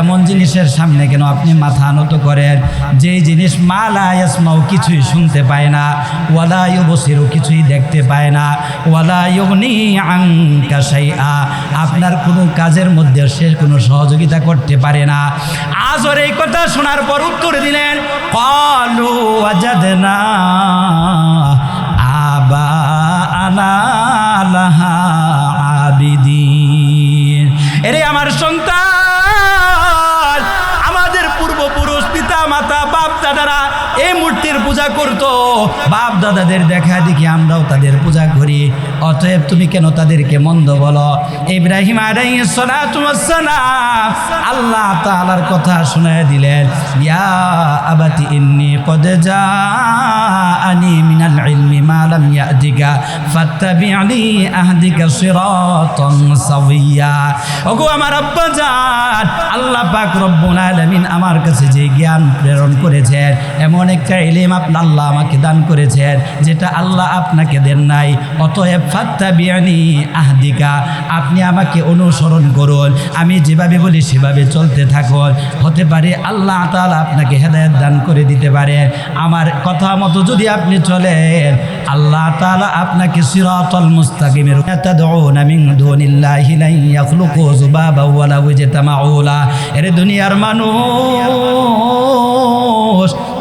এমন জিনিসের সামনে কেন আপনি মাথা নত করেন? যেই জিনিস মা লা ইয়াসমাউ, কিছুই শুনতে পায় না, ওয়ালা ইউবসিরু, কিছুই দেখতে পায় না, ওয়ালা ইউগনি আনকা শাইআ, আপনার কোনো কাজের মধ্যে সে কোনো সহযোগিতা করতে পারে না। আজর এই কথা শোনার পর উত্তর দিলেন, ক্বালু ওয়াজাদনা আবাআনা লাহা আবিদিন। এরে আমার সন্তান, আমাদের পূর্বপুরুষ পিতা মাতা বাপ দাদারা এই মূর্তির পূজা করত, বাপ দাদাদের দেখা দেখি আমরাও তাদের পূজা করি, অতএব তুমি কেন তাদেরকে মন্দ বলো? ইব্রাহিম আলাইহিস সালাতু ওয়াস সালাম আল্লাহ তাআলার কথা শোনায় দিলেন, ইয়া আবাতি ইন্নী ক্বাদ জাআনি মিনাল ইলমি মা লাম ইয়াতিকা ফাত্তাবি'নি আহদিকা সিরাতান সাওয়্যা। ওগো আমার আব্বা জান, আল্লাহ পাক রব্বুল আলামিন আমার কাছে যে জ্ঞান প্রেরণ করেছেন, এমন একটা ইলম আল্লাহ আমাকে দান করেছেন যেটা আল্লাহ আপনাকে দেন নাই। অতএব ফাত্তাবি'নি আহদিকা, আপনি আমাকে অনুসরণ করুন, আমি যেভাবে বলি সেভাবে চলতে থাকুন। হতে পারে আল্লাহ তাআলা আপনাকে হেদায়েত দান করে দিতে পারে। আমার কথা মতো যদি আপনি চলেন, আল্লাহ তাআলা আপনাকে সিরাতাল মুস্তাকিমের তাদউনা মিন দুনিল্লাহি লা ইয়াখলুকু যুবাবা ওয়ালা ওয়াজতামাউ লা। এর দুনিয়ার মানুষ,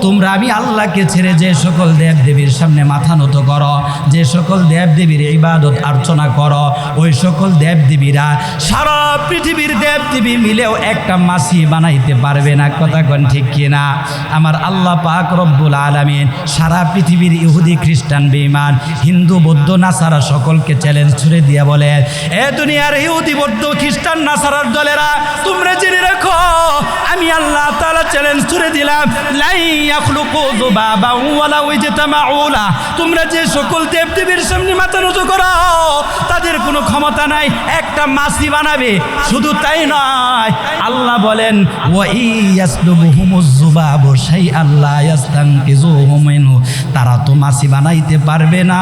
তোমরা আমি আল্লাহকে ছেড়ে যে সকল দেব দেবীর সামনে মাথা নত করো, যে সকল দেব দেবীর ইবাদত অর্চনা করো, ওই সকল দেব দেবীরা সারা পৃথিবীর দেব দেবী মিলেও একটা মাছি বানাইতে পারবে না। কথা কোন ঠিক কিনা? আমার আল্লাহ পাক রব্বুল আলামিন সারা পৃথিবীর ইহুদি খ্রিস্টান বেঈমান হিন্দু বৌদ্ধ নাসারা সকলকে চ্যালেঞ্জ ছুড়ে দিয়ে বলেন, এ দুনিয়ার ইহুদি বৌদ্ধ খ্রিস্টান নাসারার দলেরা, তোমরা জেনে রাখো আমি আল্লাহ তাআলা চ্যালেঞ্জ ছুড়ে দিলাম, লাই ইয়াখলুকু যুবাবা ওয়ালা ওয়াজতামাউ লা। তোমরা যে সকল দেবদেবীর সামনে মাথা নত করো, তাদের কোনো ক্ষমতা নাই একটা মাছি বানাবে। শুধু তাই নয়, আল্লাহ বলেন, ওয়া ইয়াসলুবুহুমুজ যুবাবু শাইআন লা ইয়াস্তানকিযুহু মিনহু, তারা তো মাছি বানাইতে পারবে না।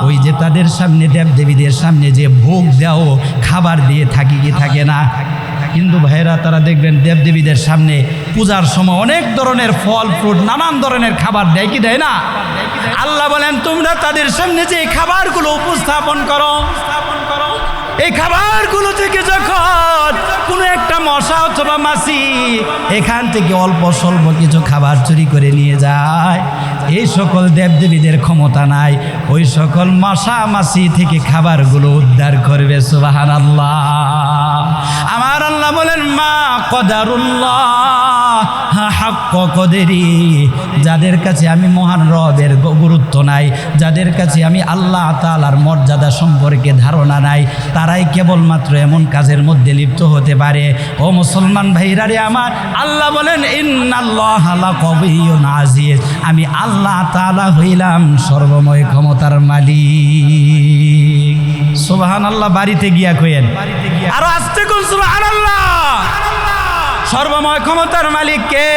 ওই যে তাদের সামনে দেবদেবীদের সামনে যে ভোগ দাও, খাবার দিয়ে থাকি কি থাকে না? কিন্তু ভাইরা, তারা দেখবেন দেবদেবীদের সামনে পূজার সময় অনেক ধরনের ফল ফ্রুট নানান ধরনের খাবার দেয় কি দেয় না? আল্লাহ বলেন, তোমরা তাদের সামনে যে খাবারগুলো উপস্থাপন করো, এই খাবারগুলো থেকে যখন কোনো একটা মশা অথবা মাছি এখান থেকে অল্প স্বল্প কিছু খাবার চুরি করে নিয়ে যায়, এই সকল দেবদেবীদের ক্ষমতা নাই ওই সকল মশা মাছি থেকে খাবারগুলো উদ্ধার করবে। সুবহানাল্লাহ। আমার আল্লাহ বলেন, মা কদারুল্লাহ হাক্ক কদরি, যাদের কাছে আমি মহান রবের গুরুত্ব নাই, যাদের কাছে আমি আল্লাহ তাআলার মর্যাদা সম্পর্কে ধারণা নাই, তারাই কেবলমাত্র এমন কাজের মধ্যে লিপ্ত হতে পারে। ও মুসলমান ভাইরা রে আমার, আল্লাহ বলেন, ইন্নাল্লাহা লাকাবিয়্যুন আজিজ, আমি আল্লাহ তাআলা হইলাম সর্বময় ক্ষমতার মালিক। সুবহানাল্লাহ। বাড়িতে গিয়া কইেন, আর আস্তে কোন সুবহানাল্লাহ। সর্বময় ক্ষমতার মালিক কে?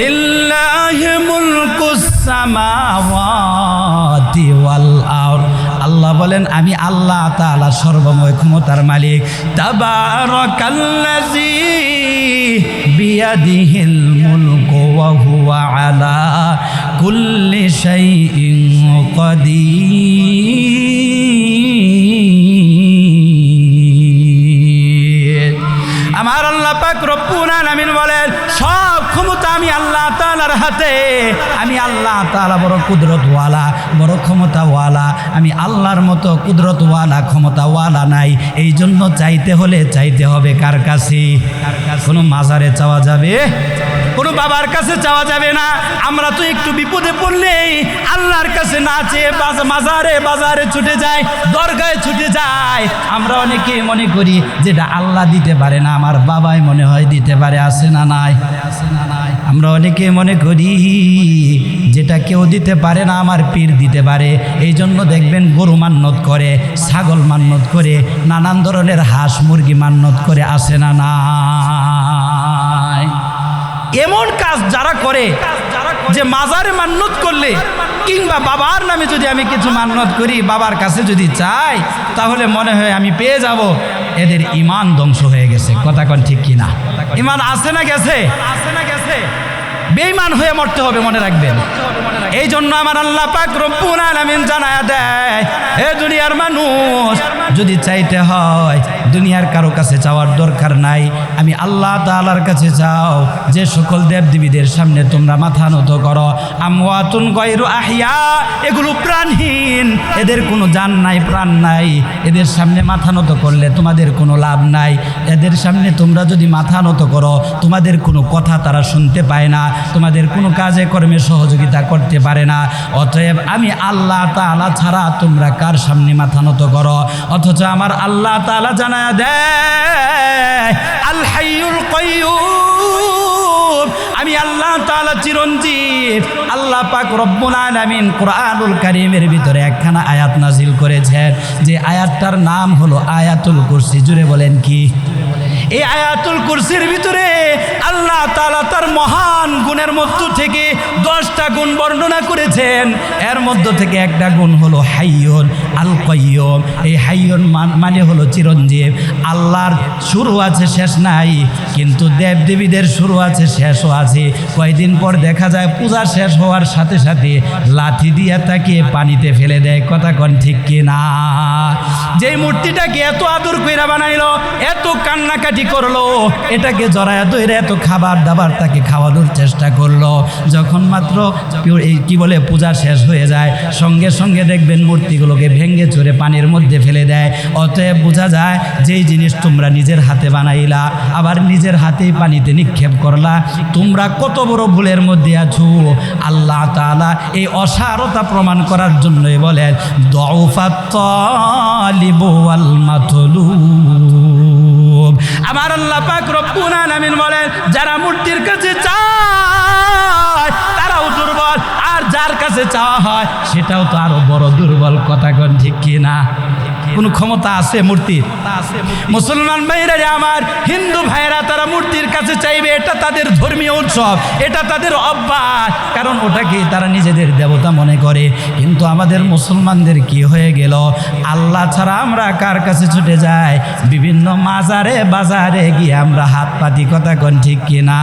লিল্লাহি মুলকুস সামাওয়াতি ওয়াল আরদ। আল্লাহ বলেন, আমি আল্লাহ তাআলা সর্বময় ক্ষমতার মালিক। তাবারাকাল্লাযী বিয়াদিহিল মুলকু ওয়া হুয়া আলা কুল্লি শাইইন কাদির। আমার আল্লাহ পাক রব্বুল আলামিন বলেন, সব ক্ষমতা আমি আল্লাহ তাআলার হাতে। আমি আল্লাহ তাআলা বড় কুদরতওয়ালা, বড় ক্ষমতাওয়ালা। আমি আল্লাহর মতো কুদরতওয়ালা ক্ষমতাওয়ালা নাই। এই জন্য চাইতে হলে চাইতে হবে কার কাছে? কোনো মাজারে চাওয়া যাবে, কোনো বাবার কাছে চাওয়া যাবে না। আমরা তো একটু বিপদে পড়লেই আল্লাহর কাছে না চেয়ে মাজারে বাজারে ছুটে যায়, দরগায় ছুটে যায়। আমরা অনেকে মনে করি যেটা আল্লাহ দিতে পারে না, আমার বাবাই মনে হয় দিতে পারে। আছে না নাই? আমরা অনেকে মনে করি যেটা কেউ দিতে পারে না, আমার পীর দিতে পারে। এই জন্য দেখবেন গরু মান্নত করে, ছাগল মান্নত করে, নানান ধরনের হাঁস মুরগি মান্নত করে। আসে না নাই? এমন কাজ যারা করে যে মাজারে মান্নত করলে কিংবা বাবার নামে যদি আমি কিছু মান্নত করি, বাবার কাছে যদি চাই, তাহলে মনে হয় আমি পেয়ে যাব, এদের ঈমান ধ্বংস হয়ে গেছে। কথা কোন ঠিক কিনা? ঈমান আছে না গেছে? বেঈমান হয়ে মরতে হবে, মনে রাখবেন। এই জন্য আমার আল্লাহ পাক রব্বুল আলামিন জানায়া দেয়, হে দুনিয়ার মানুষ, যদি চাইতে হয় দুনিয়ার কারো কাছে চাওয়ার দরকার নাই, আমি আল্লাহ তাআলার কাছে চাও। যে সকল দেবদেবীদের সামনে তোমরা মাথা নত করো, আমওয়াতুন গায়রু আহইয়া, এগুলো প্রাণহীন, এদের কোনো জান নাই, প্রাণ নাই, এদের সামনে মাথা নত করলে তোমাদের কোনো লাভ নাই। এদের সামনে তোমরা যদি মাথা নত করো, তোমাদের কোনো কথা তারা শুনতে পায় না, তোমাদের কোনো কাজে কর্মে সহযোগিতা করতে পারে না। অতএব আমি আল্লাহ তাআলা ছাড়া তোমরা কার সামনে মাথা নত করো? অথচ আমার আল্লাহ তাআলা জানায়া দেয়, আল হাইয়ুল কাইয়্যুম, আমি আল্লাহ তাআলা চিরঞ্জীব। আল্লাহ পাক রব্বুল আলামিন কোরআনুল কারীমের ভিতরে একখানা আয়াত নাজিল করেছেন, যে আয়াতটার নাম হলো আয়াতুল কুরসি। জুড়ে বলেন কি? এই আয়াতুল কুরসির ভিতরে আল্লাহ তাআলা তার মহান গুণের মধ্য থেকে 10টা গুণ বর্ণনা করেছেন। এর মধ্য থেকে একটা গুণ হলো হাইয়ুন আল কাইয়্যুম। এই হাইয়ুন মানে হলো চিরঞ্জীব। আল্লাহর শুরু আছে, শেষ নাই, কিন্তু দেবদেবীদের শুরু আছে, শেষও আছে। কয়েকদিন পর দেখা যায় পূজা শেষ হওয়ার সাথে সাথে লাঠি দিয়ে তাকে পানিতে ফেলে দেয়। কথা কোন ঠিক কিনা? যেই মূর্তিটাকে এত আদর কইরা বানাইলো, এত কান্নাকাটি করলো, এটাকে জড়ায়া ধরে এত খাবার দাবার তাকে খাওয়ানোর চেষ্টা করলো, যখন মাত্র এই কি বলে পূজা শেষ হয়ে যায়, সঙ্গে সঙ্গে দেখবেন মূর্তিগুলোকে ভেঙে চুরে পানির মধ্যে ফেলে দেয়। অতএব বোঝা যায় যেই জিনিস তোমরা নিজের হাতে বানাইলা, আবার নিজের হাতেই পানিতে নিক্ষেপ করলা, তোমরা কত বড় ভুলের মধ্যে আছো। আল্লাহ তাআলা এই অসারতা প্রমাণ করার জন্যই বলেন, দুআফাত তালিবু ওয়াল মাতলুব। আমার আল্লাহ পাক রব্বুল আলামিন বলেন, যারা মূর্তির কাছে চায় তারাও দুর্বল, আর যার কাছে চাওয়া হয় সেটাও তো আরো বড় দুর্বল। কথা কোন ঠিক কিনা? কোন ক্ষমতা আছে মূর্তির? মুসলমান ভাইরা আমার, হিন্দু ভাইরা তারা মূর্তির কাছে চাইবে, এটা তাদের ধর্মীয় উৎসব, এটা তাদের অভ্যাস, কারণ ওটাকে তারা নিজেদের দেবতা মনে করে। কিন্তু আমাদের মুসলমানদের কি হয়ে গেল? আল্লাহ ছাড়া আমরা কার কাছে ছুটে যাই? বিভিন্ন মাজারে বাজারে গিয়ে আমরা হাত পাতি। কথা কোন ঠিক কিনা?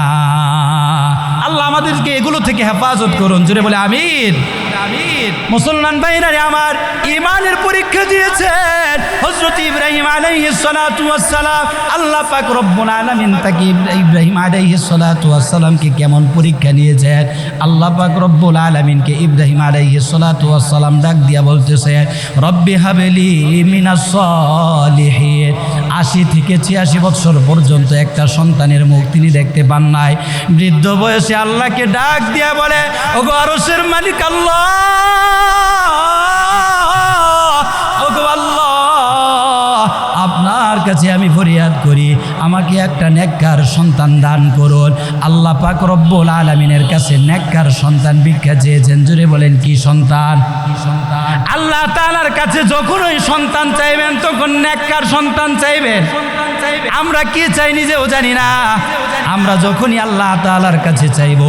আল্লাহ আমাদেরকে এগুলো থেকে হেফাজত করুন। জুড়ে বলে আমিন। মুসলমান ভাইরা আমার, ঈমানের পরীক্ষা দিয়েছেন হযরত ইব্রাহিম আলাইহিস সালাতু ওয়াস সালাম। আল্লাহ পাক রব্বুল আলামিন তাকে ইব্রাহিম আলাইহিস সালাতু ওয়াস সালামকে কেমন পরীক্ষা নিয়েছেন? আল্লাহ পাক রব্বুল আলামিনকে ইব্রাহিম আলাইহিস সালাতু ওয়াস সালাম ডাক দিয়া বলতেছে, রব্বি হাবলি মিনাস সালিহিন। 80 থেকে 86 বছর পর্যন্ত একটা সন্তানের মুখ তিনি দেখতে পান নাই। বৃদ্ধ বয়সে আল্লাহকে ডাক দিয়া বলে, ওগো আরশের মালিক আল্লাহ, ওগো আল্লাহ, আপনার কাছে আমি ফরিয়াদ করি, আমাকে একটা নেককার সন্তান দান করুন। আল্লাহ পাক রব্বুল আলামিনের কাছে নেককার সন্তান ভিক্ষা চেয়েছেন। জুড়ে বলেন কি সন্তান? আল্লাহ তাআলার কাছে যখন ওই সন্তান চাইবেন, তখন নেককার সন্তান চাইবেন। আমরা কি চাই নিজেও জানি না। আমরা যখনই আল্লাহ তাআলার কাছে চাইব,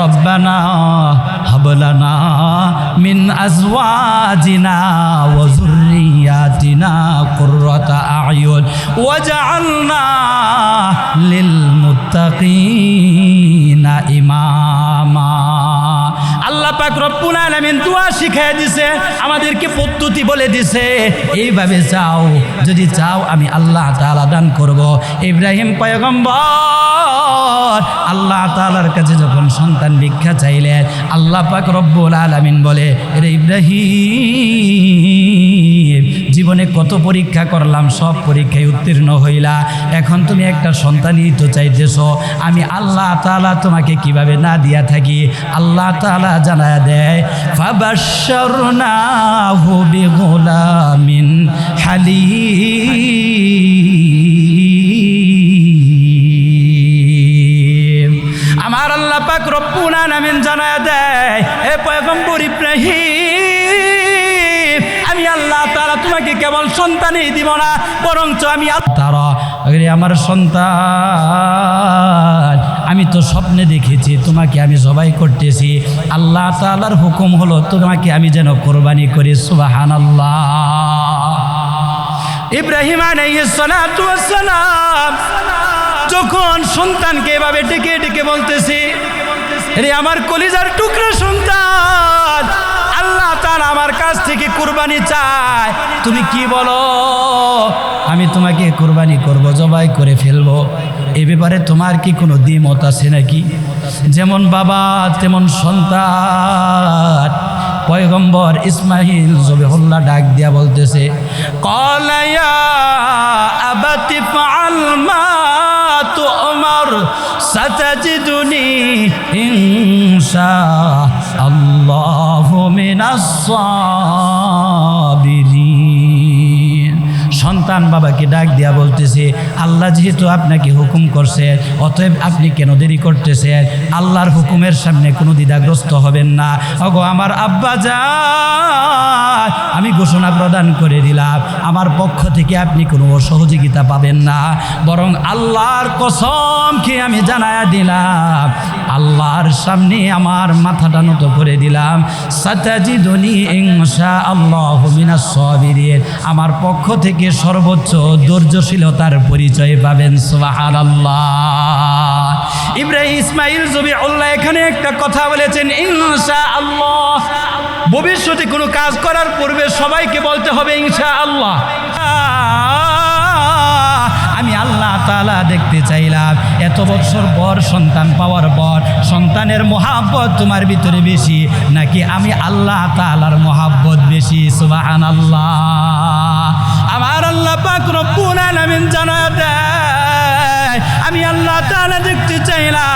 রব্বানা হাবলানা মিন আজওয়াজিনা ওয়া যুররিয়াতিনা কুররাতা আয়ুন ওয়াজআলনা লিল মুত্তাকিনা ইমামা। আল্লাহ পাক রব্বুল আলামিন দোয়া শিখিয়ে দিয়েছে, আমাদেরকে পদ্ধতি বলে দিয়েছে, এইভাবে চাও, যদি চাও আমি আল্লাহ তাআলা দান করব। ইব্রাহিম পয়গম্বর আল্লাহ তাআলার কাছে যখন সন্তান ভিক্ষা চাইলেন, আল্লাহ পাক রব্বুল আলামিন বলে, রে ইব্রাহিম, জীবনে কত পরীক্ষা করলাম, সব পরীক্ষায় উত্তীর্ণ হইলা, এখন তুমি একটা সন্তানই তো চাইতেছ, আমি আল্লাহ তাআলা তোমাকে কিভাবে না দিয়া থাকি? আল্লাহ তাআলা জানায়া দেয়, ফাবাশশারনাহু বিগুলামিন হালিম। আমার আল্লাহ পাক রব্বুল আলামিন জানায়া দেয়, হে পয়গম্বর ইব্রাহিম, আমি আল্লাহ তাআলা তোমাকে কেবল সন্তানই দিব না, বরঞ্চ আমি তারা আমার সন্তান আমি তো স্বপ্নে দেখেছি তোমাকে আমি জবাই করতেছি, আল্লাহ তাআলার হুকুম হলো তোমাকে আমি যেন কোরবানি করি। সুবহানাল্লাহ। ইব্রাহিম আলাইহিস সালাতু ওয়াস সালাম যখন সন্তানকে এভাবে ডেকে ডেকে বলতেছে, রে আমার কলিজার টুকরা সন্তান, আল্লাহ তাআলা আমার কাছ থেকে কুরবানি চায়, তুমি কি বলো? আমি তোমাকে কুরবানি করব, জবাই করে ফেলবো, এ ব্যাপারে তোমার কি কোনো দ্বিমত আছে নাকি? যেমন বাবা তেমন সন্তান। পয়গম্বর ইসমাইল জবিহুল্লাহ ডাক দিয়া বলতেছে, ক্বালা ইয়া আবাতি ফাআল মা তু'মার সাতাজিদুনি ইনশাআল্লাহু মিনাস সাবিরিন। সন্তান বাবাকে ডাক দিয়া বলতেছে, আল্লাহ যেহেতু আপনাকে হুকুম করছে, অতএব আপনি কেন দেরি করতেছেন? আল্লাহর হুকুমের সামনে কোনো দ্বিধাগ্রস্ত হবেন না। ওগো আমার আব্বা যান, আমি ঘোষণা প্রদান করে দিলাম, আমার পক্ষ থেকে আপনি কোনো সহযোগিতা পাবেন না, বরং আল্লাহর কসম খেয়ে আমি জানায়া দিলাম, আল্লাহর সামনে আমার মাথাটা নত করে দিলাম, সাতাজিদুনি ইনশাআল্লাহু মিনাস সাবিরিন, আমার পক্ষ থেকে সর্বোচ্চ ধৈর্যশীলতার পরিচয় পাবেন। সুবহানাল্লাহ। ইব্রাহিম ইসমাইল জবিউল্লাহ এখানে একটা কথা বলেছেন, ইনশাআল্লাহ। ভবিষ্যতে কোনো কাজ করার পূর্বে সবাইকে বলতে হবে ইনশাআল্লাহ। আমি আল্লাহ তাআলা দেখতে চাইলাম এত বছর পর সন্তান পাওয়ার পর সন্তানের মহাব্বত তোমার ভিতরে বেশি নাকি আমি আল্লাহ তাআলার মহাব্বত বেশি? সুবহানাল্লাহ। আমার আল্লাহ পাক রব্বুল আলামিন জানায় দেয়, আমি আল্লাহ তাআলা দেখতে চাইলাম,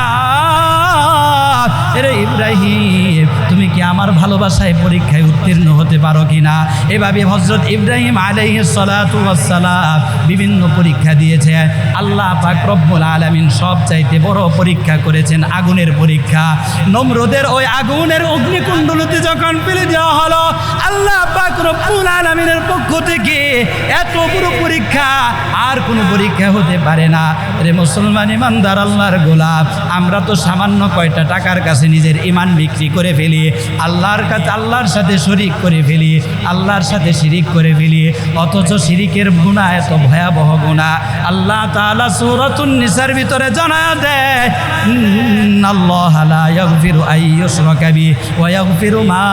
এরে ইব্রাহিম তুমি কি আমার ভালোবাসায় পরীক্ষায় উত্তীর্ণ হতে পারো কিনা? এভাবে হযরত ইব্রাহিম আলাইহিস সালাতু ওয়াস সালাম বিভিন্ন পরীক্ষা দিয়েছে। আল্লাহ পাক রব্বুল আলামিন সবচাইতে বড় পরীক্ষা করেছেন আগুনের পরীক্ষা। নমরুদের ওই আগুনের অগ্নিকুণ্ডলতে যখন ফেলে দেওয়া হলো, আল্লাহ পাক রব্বুল আলামিনের পক্ষ থেকে এত বড় পরীক্ষা আর কোনো পরীক্ষা হতে পারে না। রে মুসলমান ইমানদার আল্লাহর গোলাম, আমরা তো সামান্য কয়টা টাকার কাছে নিজের ঈমান বিক্রি করে ফেলি, আল্লাহর কাছে আল্লাহর সাথে শরীক করে ফেলি, আল্লাহর সাথে শিরিক করে ফেলি, অথচ শিরিকের গুনাহ এত ভয়াবহ গুনাহ। আল্লাহ তাআলা সূরাতুন নিসার ভিতরে জানায়া দেয়, ইন্নাল্লাহা লা ইয়াগফিরু আন ইউশরাকা বিহি ওয়া ইয়াগফিরু মা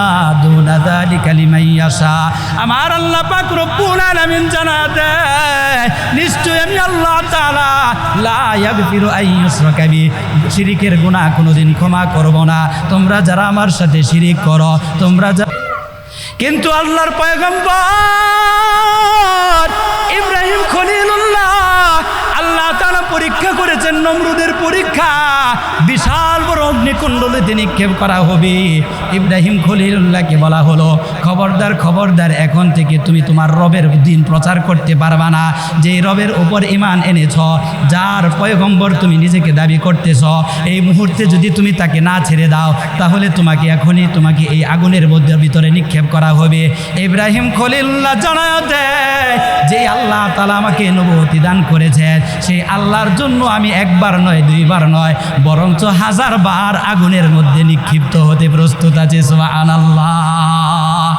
দুনা যালিকা লিমান ইয়াশা। আমার আল্লাহ পাক রব্বুল আলামিন জানায়া দেয়, নিশ্চয় আমি আল্লাহ তাআলা লা ইয়াগফিরু আন ইউশরাকা বিহি, শিরিকের গুনাহ কোনোদিন ক্ষমা করব না। তোমরা যারা আমার সাথে শিরিক করো, তোমরা কিন্তু আল্লাহর পয়গম্বর ইব্রাহিম খলিলুল্লাহ আল্লাহ তাআলা পরীক্ষা করেছেন, নমরুদের পরীক্ষা, বিশাল বড় অগ্নিকুণ্ডলিতে নিক্ষেপ করা হবে। ইব্রাহিম খলিলুল্লাহকে বলা হলো, খবরদার খবরদার, এখন থেকে তুমি তোমার রবের দিন প্রচার করতে পারবা না। যেই রবের উপর ঈমান এনেছ, যার পয়গম্বর তুমি নিজেকে দাবি করতেছ, এই মুহূর্তে যদি তুমি তাকে না ছেড়ে দাও, তাহলে তোমাকে এই আগুনের মধ্যে ভিতরে নিক্ষেপ করা হবে। ইব্রাহিম খলিলুল্লাহ জানায় দেয়, যে আল্লাহ তাআলা আমাকে নবুয়তি দান করেছেন, সেই আল্লাহর জন্য আমি একবার নয় দুইবার নয় বরঞ্চ 1000 বার আগুনের মধ্যে নিক্ষিপ্ত হতে প্রস্তুত আছি। সুবহানাল্লাহ।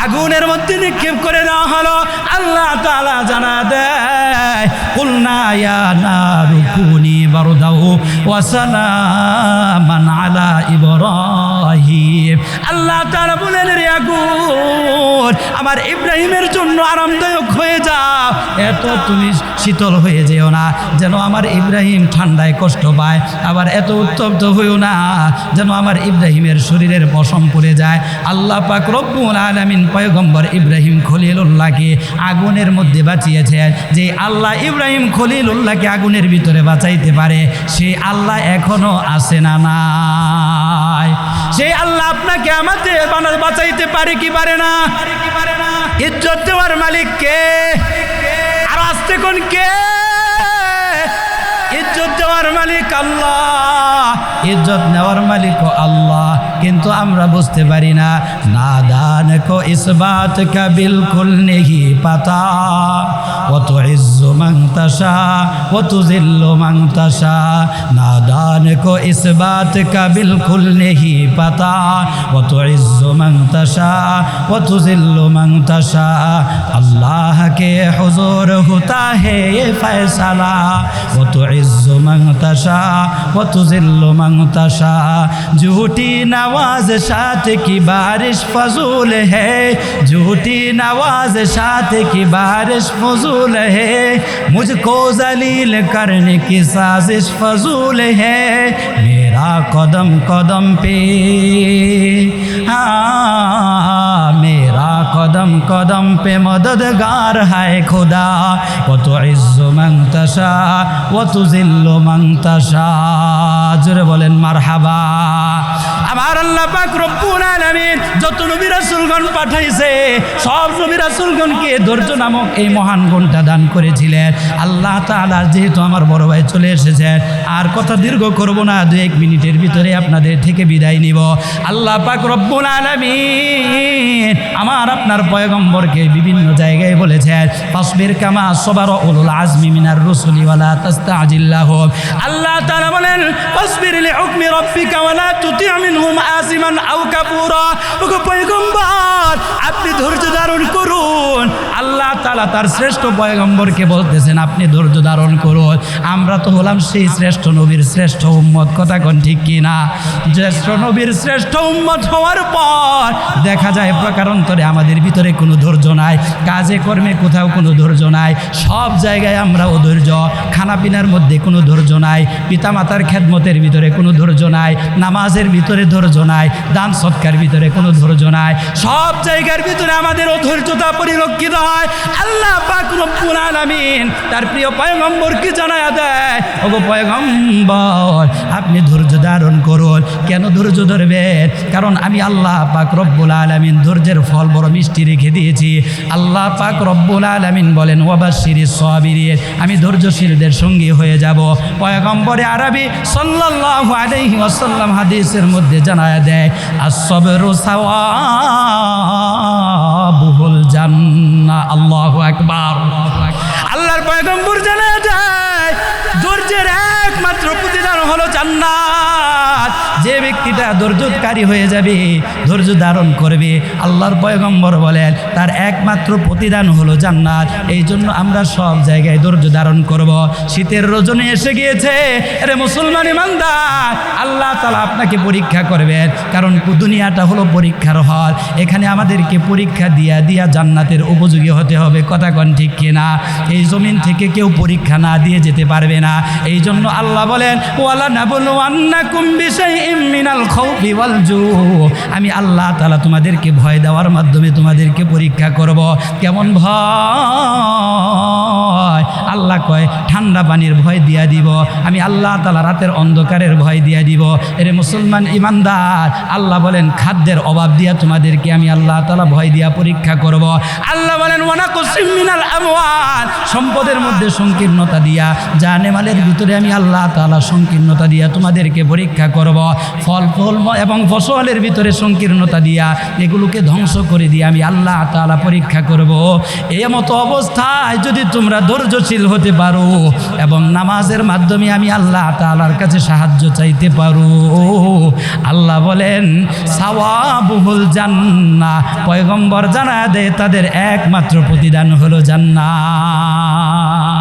আগুনের মধ্যে নিক্ষেপ করে দেওয়া হলো। আল্লাহ তাআলা জানা দেয়, কুলনা ইয়া নারু কুনি বারদাও ওয়া সালামান আলা ইব্রাহিম। আল্লাহ তাআলা বলেন, রে আগুন, আমার ইব্রাহিমের জন্য আরামদায়ক হয়ে যাও, এত তুমি শীতল হয়ে যেও না যেন আমার ইব্রাহিম ঠান্ডায় কষ্ট পায়, আবার এত উত্তপ্ত হইও না যেন আমার ইব্রাহিমের শরীরের পশম পড়ে যায়। আল্লাহ পাক রব্বুল আলামিন পয়গম্বর ইব্রাহিম খলিলুল্লাহকে আগুনের মধ্যে বাঁচিয়েছেন। যে আল্লাহ ইব্রাহিম খলিলুল্লাহকে আগুনের ভিতরে বাঁচাইতে পারে, সেই আল্লাহ এখনো আছে না নাই? সেই আল্লাহ আপনাকে আমাদের বাঁচাইতে পারে কি পারে না? ইজ্জত দেওয়ার মালিক কে? আর আসতে কোন কে? ইজ্জত দেওয়ার মালিক আল্লাহ, ইজ্জত নেওয়ার মালিক আল্লাহ, কিন্তু আমরা বুঝতে পারি না। নাদান কো ইস বাত কা বিলকুল নেহি পাতা, ও তো ইজ্জু মান তাশা ও তুজিল্লু মান তাশা। নাদান কো ইস বাত কা বিলকুল নেহি পাতা, ও তো ইজ্জু মান তাশা ও তুজিল্লু মান তাশা। अल्लाह के हुजूर होता है ये फैसला, वो तो इज्जु मंगतशा वो तो जिल्लु मंगतशा। झूठी नवाज़िशात की बारिश फजूल है, झूठी नवाज़िशात की बारिश फजूल है। मुझको जलील करने की साजिश फजूल है। मेरा कदम कदम पे हाँ, मेरा कदम कदम पे मददगार है खुदा, वो तो इज्जु मान तशा वो तो जिल्लु मान तशा। জোরে বলেন মারহাবা। আমার আল্লাহ পাক রব্বুল আলামিন যত নবী রাসূলগণ পাঠাইছে, সব নবী রাসূলগণকে ধৈর্য নামক এই মহান গুণটা দান করেছিলেন আল্লাহ তাআলা। যেহেতু আমার বড় ভাই চলে এসেছেন, আর কথা দীর্ঘ করব না, 2-1 মিনিটের ভিতরে আপনাদের থেকে বিদায় নিব। আল্লাহ পাক রব্বুল আলামিন আমার আপনার পয়গম্বরকে বিভিন্ন জায়গায় বলেছেন, ফাসবির কামা সাবারা উলুল আজমি মিনার রুসুলি ওয়ালা তাস্তাজিল লাহুম। আল্লাহ তাআলা বলেন, ফাসবির লিহুকমি রাব্বিকা ওয়ালা তুতি' মিনহুম আসিমান আও কাফুরা। ওগো পয়গম্বর, আপনি ধৈর্য ধারণ করুন। আল্লাহ তাআলা তার শ্রেষ্ঠ পয়গম্বরকে বলতেছেন, আপনি ধৈর্য ধারণ করুন। আমরা তো হলাম সেই শ্রেষ্ঠ নবীর শ্রেষ্ঠ উম্মত, কথা কোন ঠিক কিনা? শ্রেষ্ঠ নবীর শ্রেষ্ঠ উম্মত হওয়ার পর দেখা যায় প্রকারান্তরে আমাদের ভিতরে কোনো ধৈর্য নাই, কাজে কর্মে কোথাও কোনো ধৈর্য নাই, সব জায়গায় আমরা অধৈর্য। খানাপিনার মধ্যে কোনো ধৈর্য নাই, পিতামাতার খেদমতের ভিতরে কোনো ধৈর্য নাই, নামাজের ভিতরে ধৈর্য নাই, দান সৎকার ভিতরে কোনো ধৈর্য নাই, সব জায়গার ভিতরে আমাদের অধৈর্যতা পরিলক্ষিত হয়। আল্লাহ পাক রব্বুল আলামিন তার প্রিয় পয়গম্বরকে জানায়া দেয়, ওগো পয়গম্বর, আপনি ধৈর্য ধারণ করুন। কেন ধৈর্য ধরবেন? কারণ আমি আল্লাহ পাক রব্বুল আলামিন ধৈর্যের ফল বড় মিষ্টি রেখে দিয়েছি। আল্লাহ পাক রব্বুল আলামিন বলেন, ওয়াবাশশিরিস সাবিরিন, আমি ধৈর্যশীলদের সঙ্গী হয়ে যাব। পয়গম্বরে আরবি সাল্লাল্লাহু আলাইহি ওয়াসাল্লাম হাদিসের মধ্যে জানায়া দেয়, আস-সাবরু সাওয়াবুল জান্নাহ। আল্লাহু আকবার। আল্লাহর পয়গম্বর জানায়া দেয়, ধৈর্যের একমাত্র প্রতিদান হলো জান্নাত। যে ব্যক্তিটা ধৈর্যকারী হয়ে যাবে, ধৈর্য ধারণ করবে, আল্লাহর পয়গম্বর বলেন তার একমাত্র প্রতিদান হলো জান্নাত। এই জন্য আমরা সব জায়গায় ধৈর্য ধারণ করব। শীতের রজনী এসে গিয়েছে, আরে মুসলমান ইমানদার, আল্লাহ তাআলা আপনাকে পরীক্ষা করবেন, কারণ দুনিয়াটা হলো পরীক্ষার হল। এখানে আমাদেরকে পরীক্ষা দিয়া জান্নাতের উপযোগী হতে হবে, কথা কোন ঠিক কিনা? এই জমিন থেকে কেউ পরীক্ষা না দিয়ে যেতে পারবে না। এই জন্য আল্লাহ বলেন, ওয়ালা নাবলুওয়ান্নাকুম বিশাইইম মিনাল খাউফি ওয়াল জু। আমি আল্লাহ তাআলা তোমাদেরকে ভয় দেওয়ার মাধ্যমে তোমাদেরকে পরীক্ষা করব। কেমন ভয়? আল্লাহ কয় ঠান্ডা পানির ভয় দিয়া দিব, আমি আল্লাহ তাআলা রাতের অন্ধকারের ভয় দিয়া দিব। এরে মুসলমান ইমানদার, আল্লাহ বলেন খাদ্যের অভাব দিয়া তোমাদেরকে আমি আল্লাহ তাআলা ভয় দিয়া পরীক্ষা করব। আল্লাহ বলেন ওয়ানাকুসিম মিনাল আমওয়াল, সম্পদের মধ্যে সংকীর্ণতা দিয়া, জানেমালের ভিতরে আমি আল্লাহ তাআলা সংকীর্ণতা দিয়া তোমাদেরকে পরীক্ষা করব। ফল এবং ফসলের ভিতরে সংকীর্ণতা দিয়া, এগুলোকে ধ্বংস করে দিয়ে আমি আল্লাহ তাআলা পরীক্ষা করব। এই মতো অবস্থায় যদি তোমরা ধৈর্যশীল হতে পারো এবং নামাজের মাধ্যমে আমি আল্লাহ তাআলার কাছে সাহায্য চাইতে পারো, আল্লাহ বলেন সাওয়াবুল জান্নাহ। পয়গম্বর জানায় দেয় তাদের একমাত্র প্রতিদান হলো জান্নাত।